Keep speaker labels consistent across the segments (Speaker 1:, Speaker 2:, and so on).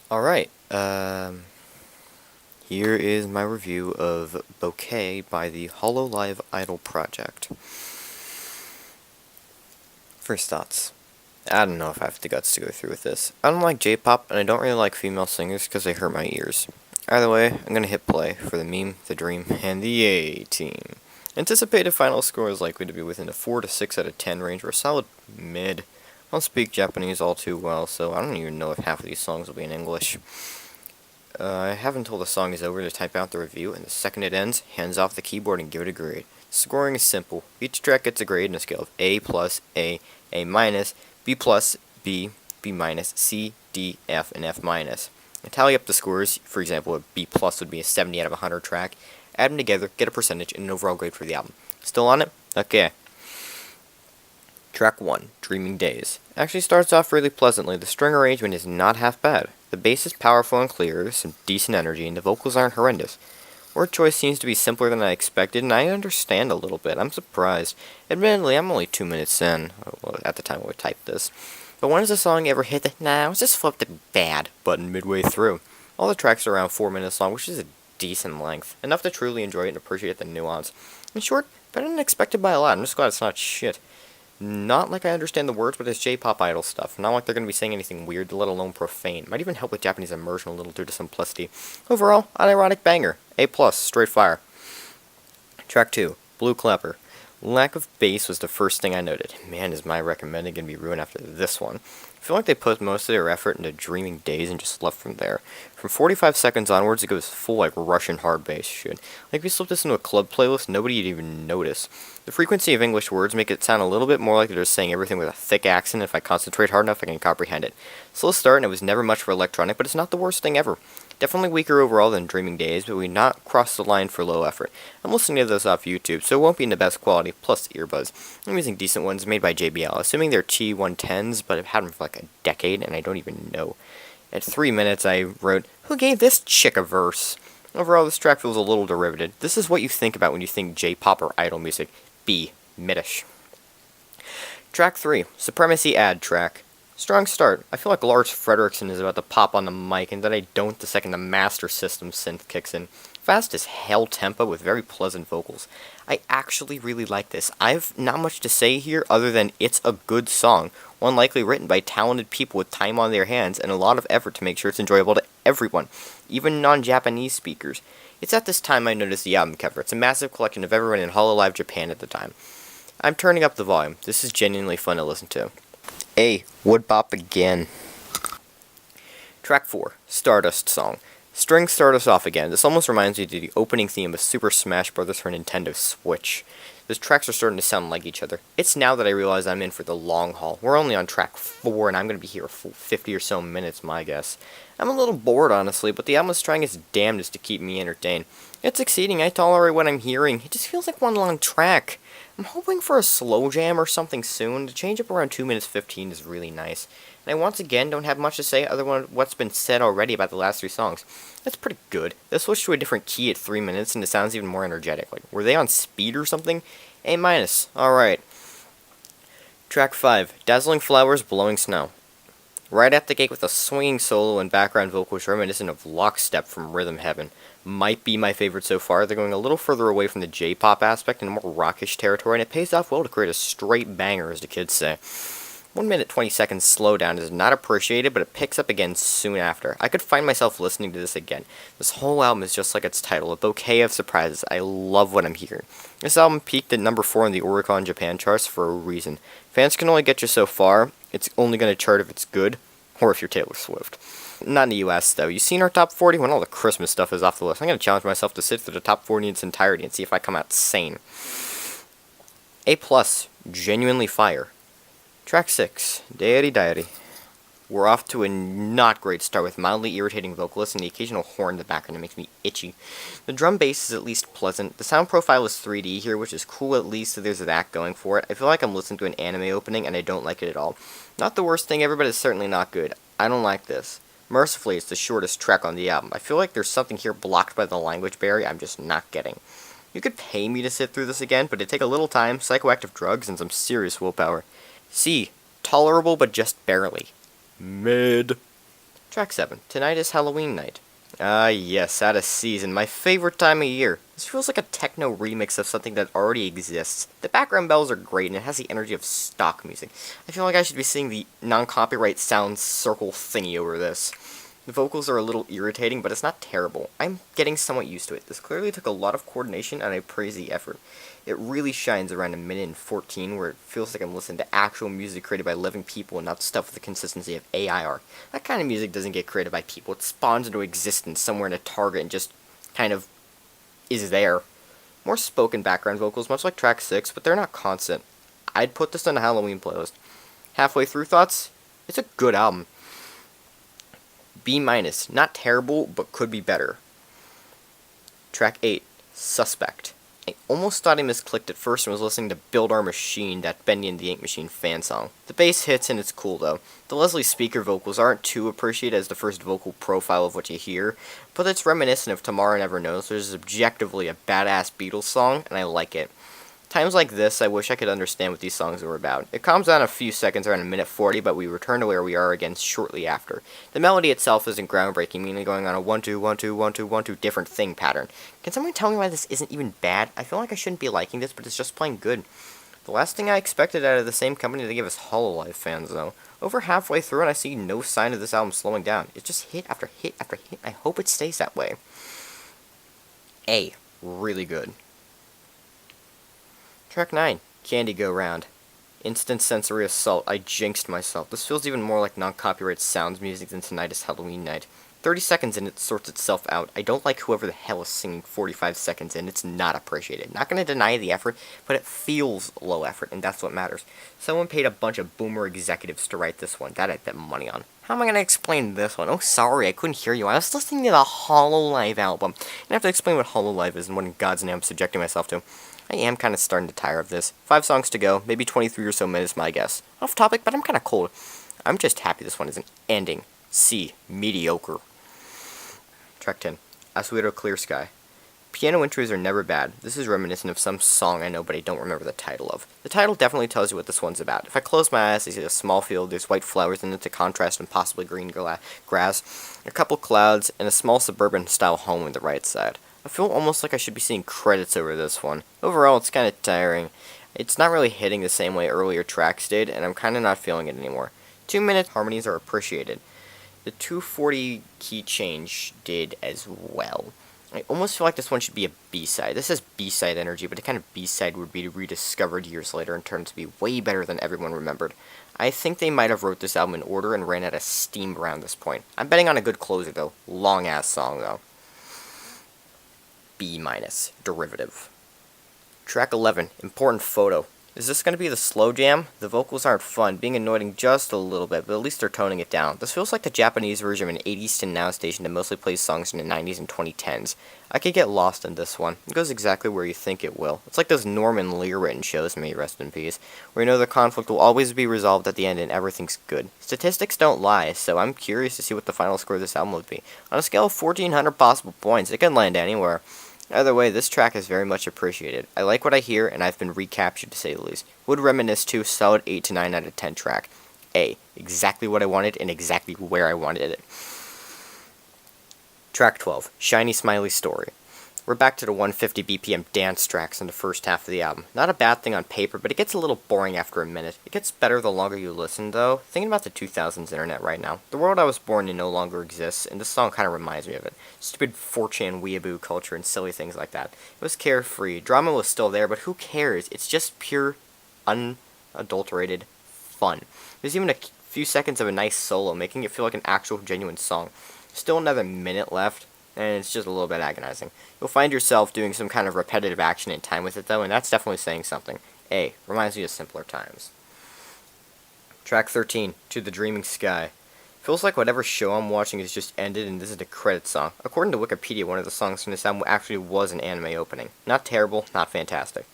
Speaker 1: Alright, here is my review of Bouquet by the Hololive Idol Project. First thoughts. I don't know if I have the guts to go through with this. I don't like J-pop, and I don't really like female singers because they hurt my ears. Either way, I'm gonna hit play for the meme, the dream, and the A-team. Anticipated final score is likely to be within a 4 to 6 out of 10 range, or a solid mid. I don't speak Japanese all too well, so I don't even know if half of these songs will be in English. I have until the song is over to type out the review, and the second it ends, hands off the keyboard and give it a grade. Scoring is simple. Each track gets a grade in a scale of A plus, A minus, B plus, B minus, C, D, F, and F minus. And tally up the scores. For example, a B plus would be a 70 out of 100 track. Add them together, get a percentage, and an overall grade for the album. Still on it? Okay. Track 1, Dreaming Days. Actually starts off really pleasantly. The string arrangement is not half bad. The bass is powerful and clear, there's some decent energy, and the vocals aren't horrendous. Word choice seems to be simpler than I expected, and I understand a little bit. I'm surprised. Admittedly, I'm only 2 minutes in, at the time I would type this. But when does a song ever hit the, nah, let's just flip the bad button midway through? All the tracks are around 4 minutes long, which is a decent length. Enough to truly enjoy it and appreciate the nuance. In short, better than expected by a lot. I'm just glad it's not shit. Not like I understand the words, but it's J-pop idol stuff. Not like they're going to be saying anything weird, let alone profane. Might even help with Japanese immersion a little due to simplicity. Overall, an ironic banger. A+, straight fire. Track 2, Blue Clapper. Lack of bass was the first thing I noted. Man, is my recommending going to be ruined after this one. I feel like they put most of their effort into Dreaming Days and just left from there. From 45 seconds onwards, it goes full like Russian hard bass shit. Like if you slip this into a club playlist, nobody'd even notice. The frequency of English words make it sound a little bit more like they're just saying everything with a thick accent. If I concentrate hard enough, I can comprehend it. Slow start, and it was never much for electronic, but it's not the worst thing ever. Definitely weaker overall than Dreaming Days, but we not crossed the line for low effort. I'm listening to this off YouTube, so it won't be in the best quality, plus earbuds. I'm using decent ones made by JBL, assuming they're T110s, but I've had them for like a decade, and I don't even know. At 3 minutes, I wrote, "Who gave this chick a verse?" Overall, this track feels a little derivative. This is what you think about when you think J-pop or idol music. B. Middish. Track 3, Supremacy Ad track. Strong start. I feel like Lars Frederiksen is about to pop on the mic, and then I don't the second the Master System synth kicks in. Fast as hell tempo with very pleasant vocals. I actually really like this. I've not much to say here other than it's a good song, one likely written by talented people with time on their hands and a lot of effort to make sure it's enjoyable to everyone, even non-Japanese speakers. It's at this time I noticed the album cover. It's a massive collection of everyone in Hololive Japan at the time. I'm turning up the volume. This is genuinely fun to listen to. A. Wood bop again. Track 4, Stardust Song. Strings start us off again. This almost reminds me of the opening theme of Super Smash Bros. For Nintendo Switch. Those tracks are starting to sound like each other. It's now that I realize I'm in for the long haul. We're only on track 4, and I'm going to be here a full 50 or so minutes, my guess. I'm a little bored, honestly, but the album is trying its damnedest to keep me entertained. It's succeeding. I tolerate what I'm hearing. It just feels like one long track. I'm hoping for a slow jam or something soon. The change up around 2 minutes 15 is really nice. And I once again don't have much to say other than what's been said already about the last 3 songs. That's pretty good. They switched to a different key at 3 minutes and it sounds even more energetic. Like, were they on speed or something? A minus. Alright. Track 5, Dazzling Flowers, Blowing Snow. Right at the gate with a swinging solo and background vocals reminiscent of Lockstep from Rhythm Heaven. Might be my favorite so far. They're going a little further away from the J-pop aspect and more rockish territory, and it pays off well to create a straight banger, as the kids say. 1 minute 20 seconds slowdown is not appreciated, but it picks up again soon after. I could find myself listening to this again. This whole album is just like its title, a bouquet of surprises. I love what I'm hearing. This album peaked at number 4 in the Oricon Japan charts for a reason. Fans can only get you so far. It's only going to chart if it's good, or if you're Taylor Swift. Not in the US, though. You seen our top 40 when all the Christmas stuff is off the list? I'm going to challenge myself to sit through the top 40 in its entirety and see if I come out sane. A+, genuinely fire. Track 6, Diary. We're off to a not great start with mildly irritating vocalists and the occasional horn in the background that makes me itchy. The drum bass is at least pleasant. The sound profile is 3D here, which is cool at least, so there's that going for it. I feel like I'm listening to an anime opening, and I don't like it at all. Not the worst thing ever, but it's certainly not good. I don't like this. Mercifully, it's the shortest track on the album. I feel like there's something here blocked by the language barrier I'm just not getting. You could pay me to sit through this again, but it'd take a little time, psychoactive drugs, and some serious willpower. C. Tolerable, but just barely. Mid. Track 7. Tonight is Halloween night. Ah, yes, out of season. My favorite time of year. This feels like a techno remix of something that already exists. The background bells are great, and it has the energy of stock music. I feel like I should be seeing the non-copyright sound circle thingy over this. The vocals are a little irritating, but it's not terrible. I'm getting somewhat used to it. This clearly took a lot of coordination, and I praise the effort. It really shines around a minute and 14, where it feels like I'm listening to actual music created by living people and not stuff with the consistency of AI art. That kind of music doesn't get created by people. It spawns into existence somewhere in a target and just kind of is there. More spoken background vocals, much like track 6, but they're not constant. I'd put this on a Halloween playlist. Halfway through thoughts? It's a good album. B-, not terrible, but could be better. Track 8, Suspect. I almost thought I misclicked at first and was listening to Build Our Machine, that Bendy and the Ink Machine fan song. The bass hits and it's cool though. The Leslie Speaker vocals aren't too appreciated as the first vocal profile of what you hear, but it's reminiscent of Tomorrow Never Knows, which is objectively a badass Beatles song, and I like it. Times like this, I wish I could understand what these songs were about. It calms down a few seconds around a minute 40, but we return to where we are again shortly after. The melody itself isn't groundbreaking, meaning going on a 1-2, 1-2, 1-2, 1-2 different thing pattern. Can someone tell me why this isn't even bad? I feel like I shouldn't be liking this, but it's just plain good. The last thing I expected out of the same company to give us Hololive fans, though. Over halfway through, and I see no sign of this album slowing down. It's just hit after hit after hit. I hope it stays that way. A. Really good. Track 9, Candy Go Round. Instant sensory assault. I jinxed myself. This feels even more like non-copyright sounds music than Tonight is Halloween Night. 30 seconds in, it sorts itself out. I don't like whoever the hell is singing 45 seconds in. It's not appreciated. Not going to deny the effort, but it feels low effort, and that's what matters. Someone paid a bunch of boomer executives to write this one. That I'd bet money on. How am I going to explain this one? Oh, sorry, I couldn't hear you. I was listening to the Hololive album. And I have to explain what Hololive is and what in God's name I'm subjecting myself to. I am kind of starting to tire of this. 5 songs to go, maybe 23 or so minutes, my guess. Off topic, but I'm kind of cold. I'm just happy this one isn't ending. C. Mediocre. Track 10. Asuero Clear Sky. Piano intros are never bad. This is reminiscent of some song I know, but I don't remember the title of. The title definitely tells you what this one's about. If I close my eyes, I see a small field, there's white flowers in it to contrast and possibly green grass, a couple clouds, and a small suburban-style home on the right side. I feel almost like I should be seeing credits over this one. Overall, it's kind of tiring. It's not really hitting the same way earlier tracks did, and I'm kind of not feeling it anymore. 2-minute harmonies are appreciated. The 240 key change did as well. I almost feel like this one should be a B-side. This has B-side energy, but the kind of B-side would be rediscovered years later and turned to be way better than everyone remembered. I think they might have wrote this album in order and ran out of steam around this point. I'm betting on a good closer, though. Long-ass song, though. B-, derivative. Track 11, important photo. Is this going to be the slow jam? The vocals aren't fun, being annoying just a little bit, but at least they're toning it down. This feels like the Japanese version of an 80s to now station that mostly plays songs in the 90s and 2010s. I could get lost in this one. It goes exactly where you think it will. It's like those Norman Lear written shows, may rest in peace, where you know the conflict will always be resolved at the end and everything's good. Statistics don't lie, so I'm curious to see what the final score of this album would be. On a scale of 1,400 possible points, it can land anywhere. Either way, this track is very much appreciated. I like what I hear, and I've been recaptured to say the least. Would reminisce to solid 8 to 9 out of 10 track. A. Exactly what I wanted, and exactly where I wanted it. Track 12. Shiny Smiley Story. We're back to the 150 BPM dance tracks in the first half of the album. Not a bad thing on paper, but it gets a little boring after a minute. It gets better the longer you listen, though. Thinking about the 2000s internet right now. The world I was born in no longer exists, and this song kind of reminds me of it. Stupid 4chan weeaboo culture and silly things like that. It was carefree. Drama was still there, but who cares? It's just pure, unadulterated fun. There's even a few seconds of a nice solo, making it feel like an actual, genuine song. Still another minute left, and it's just a little bit agonizing. You'll find yourself doing some kind of repetitive action in time with it, though, and that's definitely saying something. A. Reminds me of simpler times. Track 13, To the Dreaming Sky. Feels like whatever show I'm watching has just ended and this is the credit song. According to Wikipedia, one of the songs from this album actually was an anime opening. Not terrible, not fantastic.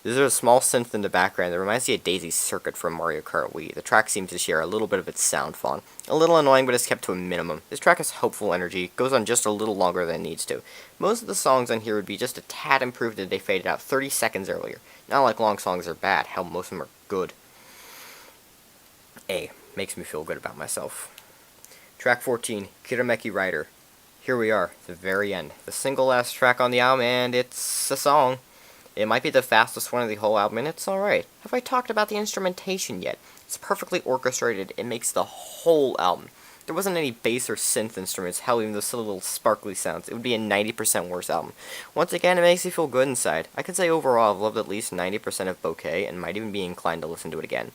Speaker 1: There's a small synth in the background that reminds me of Daisy's Circuit from Mario Kart Wii. The track seems to share a little bit of its sound font. A little annoying, but it's kept to a minimum. This track has hopeful energy, goes on just a little longer than it needs to. Most of the songs on here would be just a tad improved if they faded out 30 seconds earlier. Not like long songs are bad, hell, most of them are good. A. Makes me feel good about myself. Track 14, Kirameki Rider. Here we are, the very end. The single last track on the album, and it's a song. It might be the fastest one of the whole album, and it's alright. Have I talked about the instrumentation yet? It's perfectly orchestrated. It makes the whole album. If there wasn't any bass or synth instruments, hell, even those silly little sparkly sounds, it would be a 90% worse album. Once again, it makes me feel good inside. I could say overall I've loved at least 90% of Bouquet, and might even be inclined to listen to it again.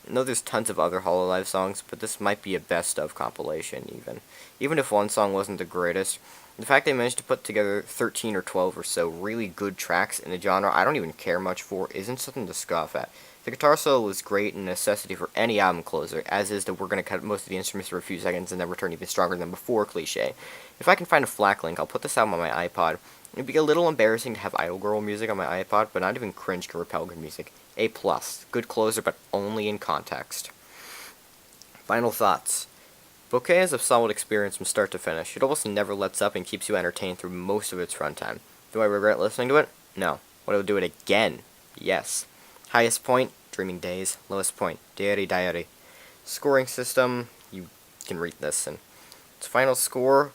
Speaker 1: I know there's tons of other Hololive songs, but this might be a best-of compilation, even. Even if one song wasn't the greatest, the fact they managed to put together 13 or 12 or so really good tracks in a genre I don't even care much for isn't something to scoff at. The guitar solo is great and a necessity for any album closer, as is the "we're gonna cut most of the instruments for a few seconds and then return even stronger than before" cliche. If I can find a FLAC link, I'll put this album on my iPod. It'd be a little embarrassing to have Idol Girl music on my iPod, but not even cringe can repel good music. A+. Good closer, but only in context. Final thoughts. Bouquet is a solid experience from start to finish. It almost never lets up and keeps you entertained through most of its runtime. Do I regret listening to it? No. Would I do it again? Yes. Highest point, Dreaming Days. Lowest point, Diary Diary. Scoring system, you can read this. And its final score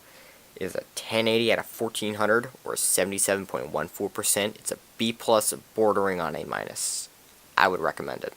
Speaker 1: is a 1080 out of 1400, or 77.14%. It's a B+, bordering on A-. I would recommend it.